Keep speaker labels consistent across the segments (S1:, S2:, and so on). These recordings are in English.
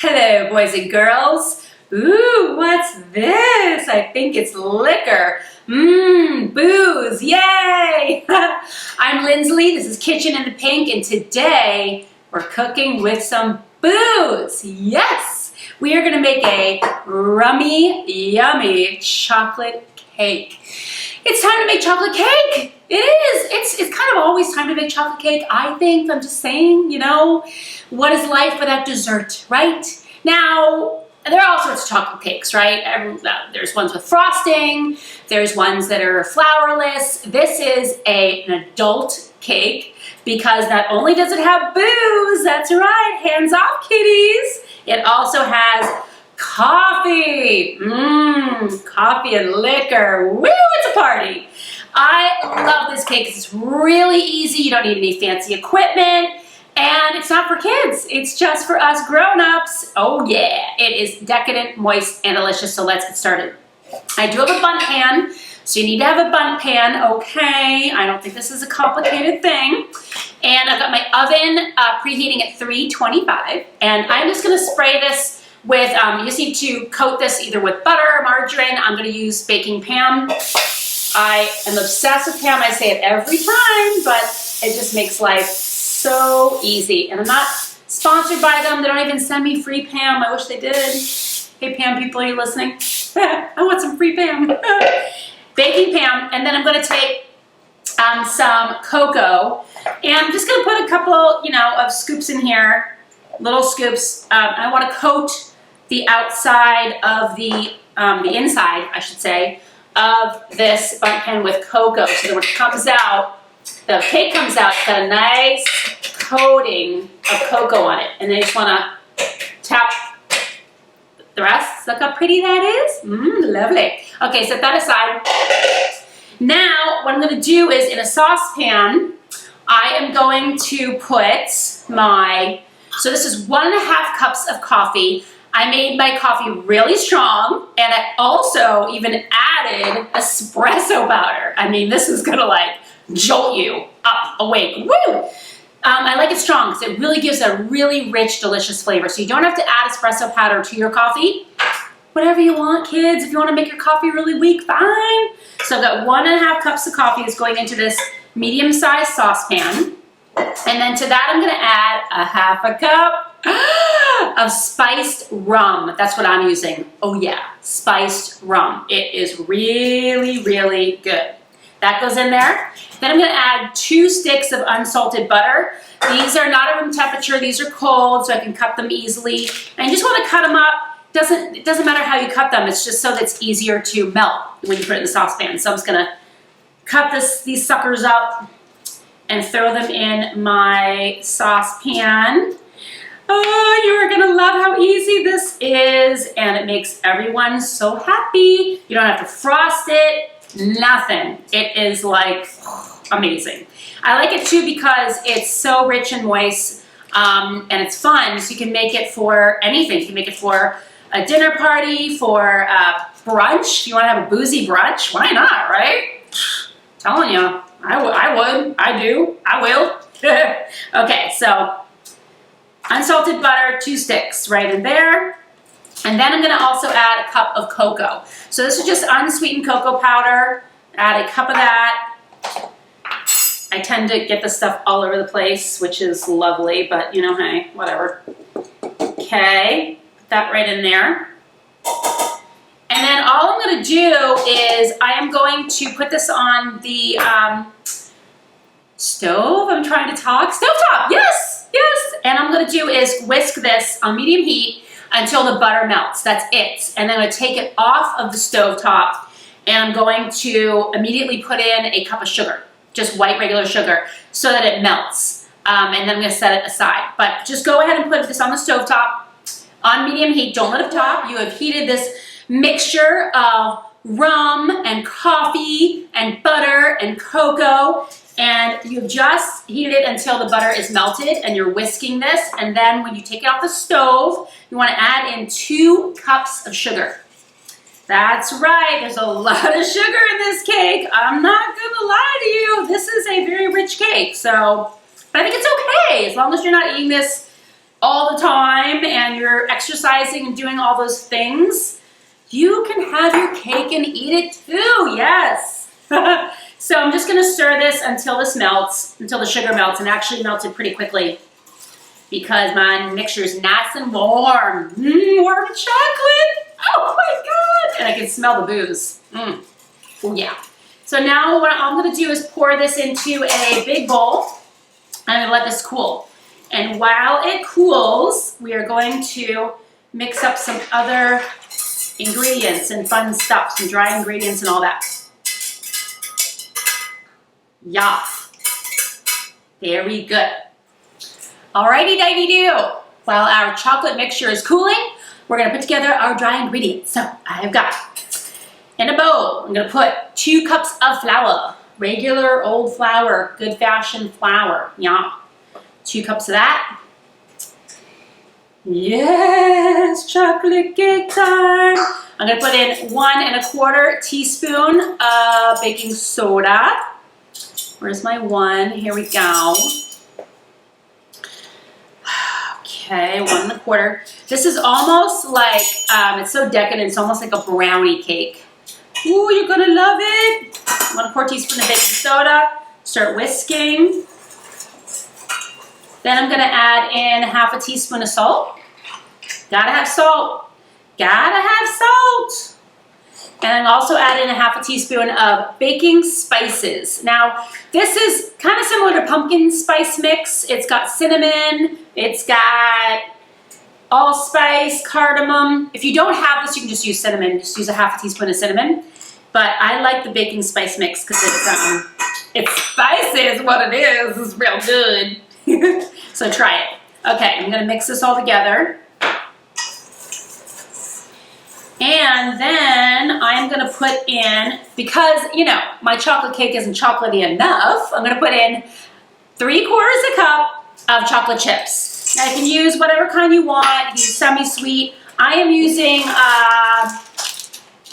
S1: Hello, boys and girls. Ooh, what's this? I think it's liquor. Booze, yay! I'm Lindsley, this is Kitchen in the Pink, and today we're cooking with some booze. Yes! We are gonna make a rummy, yummy chocolate cake. It's time to make chocolate cake! It is! It's kind of always time to make chocolate cake, I think. I'm just saying, you know, what is life without dessert, right? Now, there are all sorts of chocolate cakes, right? There's ones with frosting, there's ones that are flourless. This is an adult cake because not only does it have booze, that's right, hands off kiddies, it also has coffee. Coffee and liquor. Woo, it's a party. I love this cake because it's really easy. You don't need any fancy equipment. And it's not for kids. It's just for us grown-ups. Oh yeah, it is decadent, moist, and delicious. So let's get started. I do have a bundt pan. So you need to have a bundt pan, okay? I don't think this is a complicated thing. And I've got my oven preheating at 325. And I'm just gonna spray this with, you just need to coat this either with butter or margarine. I'm gonna use baking Pam. I am obsessed with Pam. I say it every time, but it just makes life so easy. And I'm not sponsored by them. They don't even send me free Pam. I wish they did. Hey Pam people, are you listening? I want some free Pam. Baking Pam, and then I'm gonna take some cocoa, and I'm just gonna put a couple, you know, of scoops in here, little scoops. I wanna coat the outside of the inside, I should say, of this bundt pan with cocoa, so that when it comes out, the cake comes out, it's got a nice coating of cocoa on it. And then you just want to tap the rest. Look how pretty that is. Lovely. Okay, set that aside. Now, what I'm going to do is in a saucepan, I am going to put so this is 1.5 cups of coffee. I made my coffee really strong, and I also even added espresso powder. I mean, this is going to like jolt you up, awake. Woo! I like it strong because it really gives a really rich, delicious flavor. So you don't have to add espresso powder to your coffee. Whatever you want, kids. If you want to make your coffee really weak, fine. So I've got 1.5 cups of coffee is going into this medium-sized saucepan. And then to that, I'm going to add 1/2 cup of spiced rum. That's what I'm using. Oh yeah, spiced rum. It is really, really good. That goes in there. Then I'm gonna add 2 sticks of unsalted butter. These are not at room temperature, these are cold, so I can cut them easily. And you just wanna cut them up. It doesn't matter how you cut them, it's just so that it's easier to melt when you put it in the saucepan. So I'm just gonna cut these suckers up and throw them in my saucepan. Oh, you are gonna love how easy this is, and it makes everyone so happy. You don't have to frost it. Nothing. It is like amazing. I like it too because it's so rich and moist, and it's fun. So you can make it for anything. You can make it for a dinner party, for brunch. You want to have a boozy brunch? Why not, right? Telling you, I would. I do. I will. Okay, so unsalted butter, 2 sticks right in there. And then I'm gonna also add a cup of cocoa. So this is just unsweetened cocoa powder. Add a cup of that. I tend to get this stuff all over the place, which is lovely, but you know, hey, whatever. Okay, put that right in there. And then all I'm gonna do is I am going to put this on the stove. I'm trying to talk. Stovetop, yes, yes. And I'm gonna do is whisk this on medium heat until the butter melts. That's it. And then I'm going to take it off of the stovetop, and I'm going to immediately put in a cup of sugar, just white regular sugar, so that it melts. And then I'm going to set it aside. But just go ahead and put this on the stovetop on medium heat. Don't let it top. You have heated this mixture of rum and coffee and butter and cocoa, and you've just heated it until the butter is melted, and you're whisking this, and then when you take it off the stove, you want to add in 2 cups of sugar. That's right, there's a lot of sugar in this cake. I'm not gonna lie to you, this is a very rich cake, so, but I think it's okay, as long as you're not eating this all the time and you're you're exercising and doing all those things, you can have your cake and eat it too, yes. So I'm just gonna stir this until this melts, until the sugar melts, and actually melted pretty quickly because my mixture is nice and warm. Warm chocolate, oh my God. And I can smell the booze. Oh yeah. So now what I'm gonna do is pour this into a big bowl. I'm gonna let this cool. And while it cools, we are going to mix up some other ingredients and fun stuff, some dry ingredients and all that. Yeah, very good. Alrighty, dighty-do. While our chocolate mixture is cooling, we're gonna put together our dry ingredients. So I have got, in a bowl, I'm gonna put 2 cups of flour, regular old flour, good fashioned flour, yeah. 2 cups of that. Yes, chocolate cake time. I'm gonna put in 1 1/4 teaspoon of baking soda. Where's my 1? Here we go. Okay, 1 1/4. This is almost like, it's so decadent, it's almost like a brownie cake. Ooh, you're gonna love it. 1 1/4 teaspoon of baking soda. Start whisking. Then I'm gonna add in 1/2 teaspoon of salt. Gotta have salt. Gotta have salt. And I'm also adding 1/2 teaspoon of baking spices. Now, this is kind of similar to pumpkin spice mix. It's got cinnamon, it's got allspice, cardamom. If you don't have this, you can just use cinnamon. Just use 1/2 teaspoon of cinnamon. But I like the baking spice mix because it's spicy is what it is. It's real good. So try it. Okay, I'm gonna mix this all together. And then I'm gonna put in, because, you know, my chocolate cake isn't chocolatey enough, I'm gonna put in 3/4 cup of chocolate chips. Now you can use whatever kind you want. You can use semi-sweet. I am using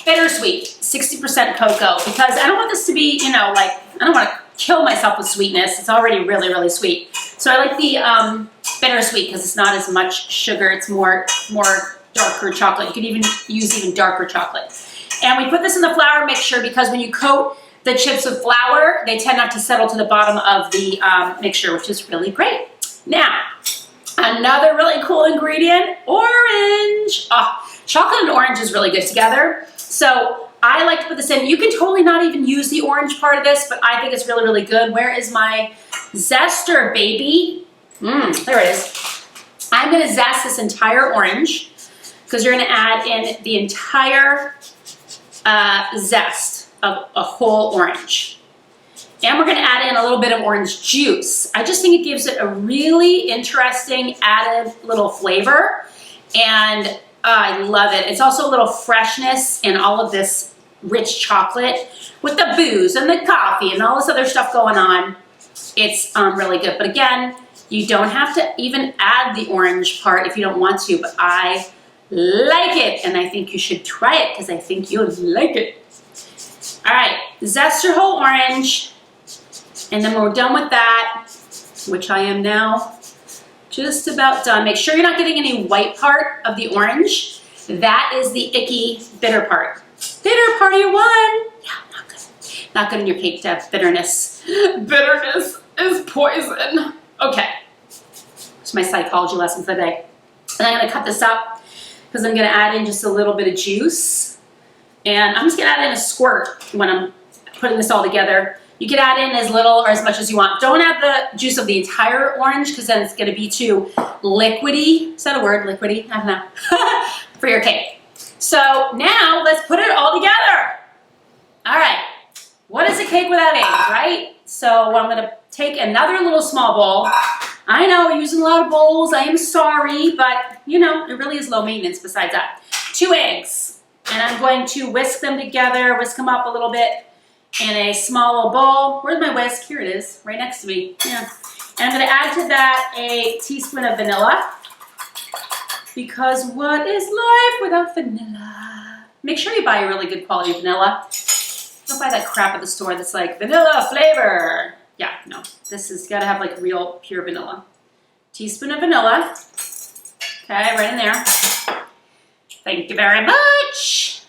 S1: bittersweet, 60% cocoa, because I don't want this to be, you know, like, I don't want to kill myself with sweetness. It's already really, really sweet. So I like the bittersweet because it's not as much sugar. It's more darker chocolate. You could even use even darker chocolate. And we put this in the flour mixture because when you coat the chips with flour, they tend not to settle to the bottom of the mixture, which is really great. Now, another really cool ingredient, orange. Oh, chocolate and orange is really good together. So I like to put this in. You can totally not even use the orange part of this, but I think it's really, really good. Where is my zester, baby? There it is. I'm gonna zest this entire orange because you're gonna add in the entire zest of a whole orange. And we're gonna add in a little bit of orange juice. I just think it gives it a really interesting added little flavor. And I love it. It's also a little freshness in all of this rich chocolate with the booze and the coffee and all this other stuff going on. It's really good. But again, you don't have to even add the orange part if you don't want to, but I like it and I think you should try it because I think you'll like it. All right, zest your whole orange. And then when we're done with that, which I am now just about done, make sure you're not getting any white part of the orange. That is the icky bitter part. Bitter party one. Yeah, not good. Not good in your cake to have bitterness. Bitterness is poison. Okay, it's my psychology lesson for the day. And I'm gonna cut this up because I'm gonna add in just a little bit of juice. And I'm just gonna add in a squirt when I'm putting this all together. You can add in as little or as much as you want. Don't add the juice of the entire orange because then it's gonna be too liquidy. Is that a word, liquidy? I don't know. For your cake. So now let's put it all together. All right, what is a cake without eggs, right? So I'm gonna take another little small bowl. I know we're using a lot of bowls, I am sorry, but you know, it really is low maintenance besides that. 2 eggs, and I'm going to whisk them together, whisk them up a little bit in a small little bowl. Where's my whisk? Here it is, right next to me. Yeah. And I'm gonna add to that a teaspoon of vanilla, because what is life without vanilla? Make sure you buy a really good quality vanilla. Don't buy that crap at the store that's like vanilla flavor. Yeah, no, this has gotta have like real pure vanilla. Teaspoon of vanilla. Okay, right in there. Thank you very much.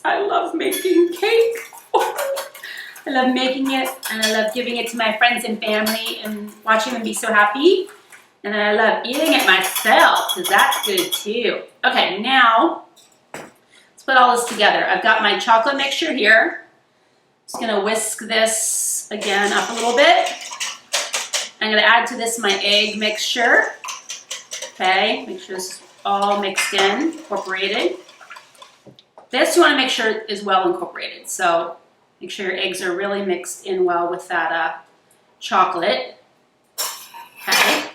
S1: I love making cake. I love making it, and I love giving it to my friends and family and watching them be so happy. And I love eating it myself, because that's good too. Okay, now, let's put all this together. I've got my chocolate mixture here. Just gonna whisk this again up a little bit. I'm gonna add to this my egg mixture. Okay, make sure this is all mixed in, incorporated. This you wanna make sure is well incorporated. So make sure your eggs are really mixed in well with that chocolate. Okay.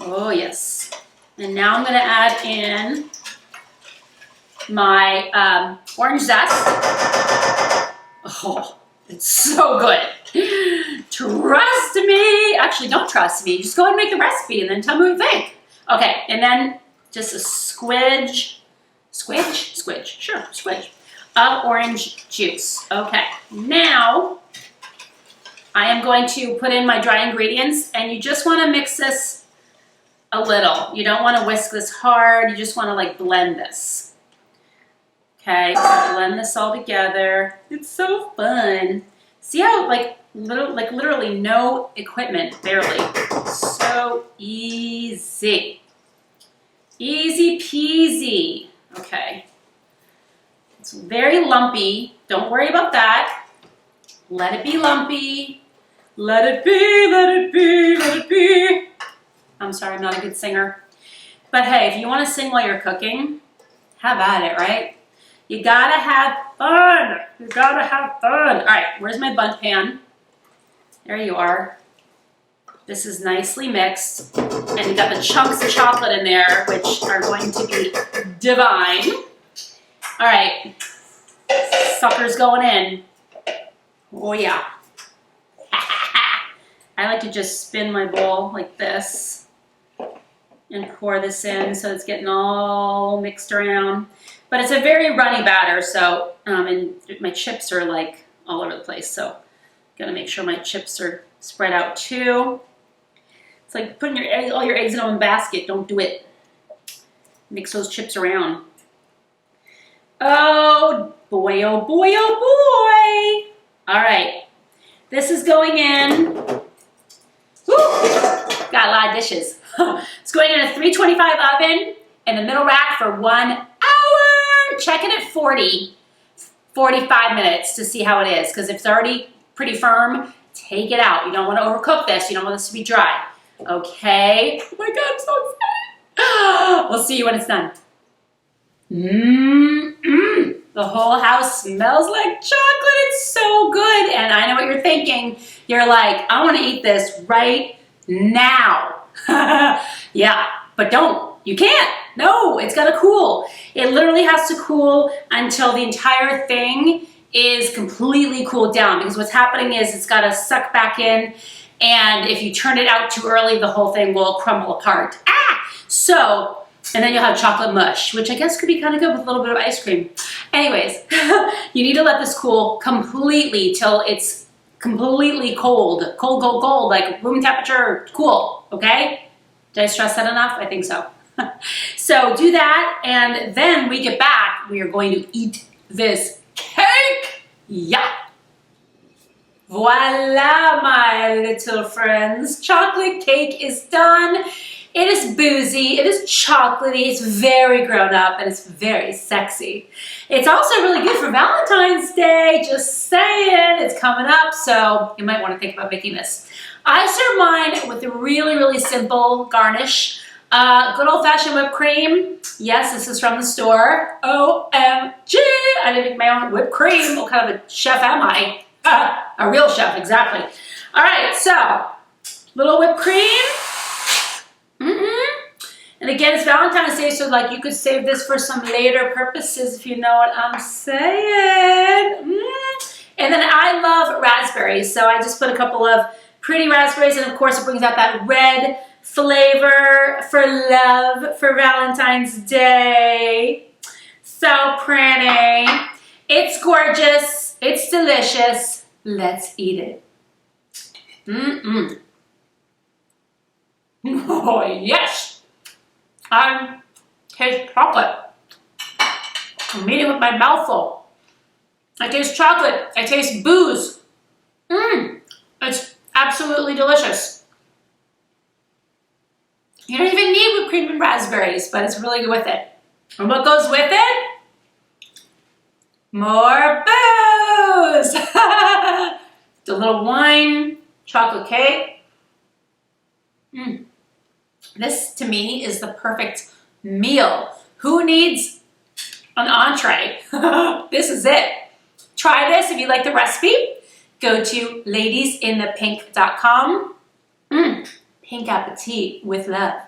S1: Oh yes. And now I'm gonna add in my orange zest. Oh, it's so good. Trust me. Actually, don't trust me. Just go ahead and make the recipe and then tell me what you think. Okay, and then just a squidge of orange juice. Okay, now I am going to put in my dry ingredients, and you just want to mix this a little. You don't want to whisk this hard. You just want to like blend this. Okay, so blend this all together. It's so fun. See how literally no equipment, barely. So easy. Easy peasy. Okay. It's very lumpy. Don't worry about that. Let it be lumpy. Let it be, let it be, let it be. I'm sorry, I'm not a good singer. But hey, if you want to sing while you're cooking, have at it, right? You gotta have fun. You gotta have fun. All right, where's my bundt pan? There you are. This is nicely mixed. And you got the chunks of chocolate in there, which are going to be divine. All right, sucker's going in. Oh yeah. I like to just spin my bowl like this and pour this in so it's getting all mixed around. But it's a very runny batter, so, and my chips are like all over the place, so gotta make sure my chips are spread out too. It's like putting all your eggs in one basket. Don't do it. Mix those chips around. Oh boy, oh boy, oh boy. All right, this is going in. Woo! Got a lot of dishes. It's going in a 325 oven in the middle rack for 1 hour. Check it at 45 minutes to see how it is, because if it's already pretty firm, take it out. You don't want to overcook this. You don't want this to be dry. Okay. Oh my God, I'm so excited. We'll see you when it's done. The whole house smells like chocolate. It's so good. And I know what you're thinking. You're like, I want to eat this right now. Yeah, but don't. You can't. No, it's got to cool. It literally has to cool until the entire thing is completely cooled down, because what's happening is it's got to suck back in, and if you turn it out too early, the whole thing will crumble apart. So, and then you'll have chocolate mush, which I guess could be kind of good with a little bit of ice cream. Anyways, you need to let this cool completely till it's completely cold, like room temperature, cool, okay? Did I stress that enough? I think so. So do that, and then we get back, we are going to eat this cake. Yeah. Voila, my little friends. Chocolate cake is done. It is boozy, it is chocolatey, it's very grown up, and it's very sexy. It's also really good for Valentine's Day, just saying. It's coming up, so you might want to think about making this. I serve mine with a really, really simple garnish. Good old-fashioned whipped cream. Yes, this is from the store. OMG! I didn't make my own whipped cream. What kind of a chef am I? A real chef, exactly. All right, so little whipped cream. And again, it's Valentine's Day, so like you could save this for some later purposes, if you know what I'm saying. And then I love raspberries, so I just put a couple of pretty raspberries, and of course it brings out that red flavor for love for Valentine's Day. So pretty. It's gorgeous. It's delicious. Let's eat it. Oh, yes. I taste chocolate. I'm eating with my mouth full. I taste chocolate. I taste booze. It's absolutely delicious. You don't even need whipped cream and raspberries, but it's really good with it. And what goes with it? More booze! The little wine, chocolate cake. This, to me, is the perfect meal. Who needs an entree? This is it. Try this if you like the recipe. Go to ladiesinthepink.com. Pink appetit with love.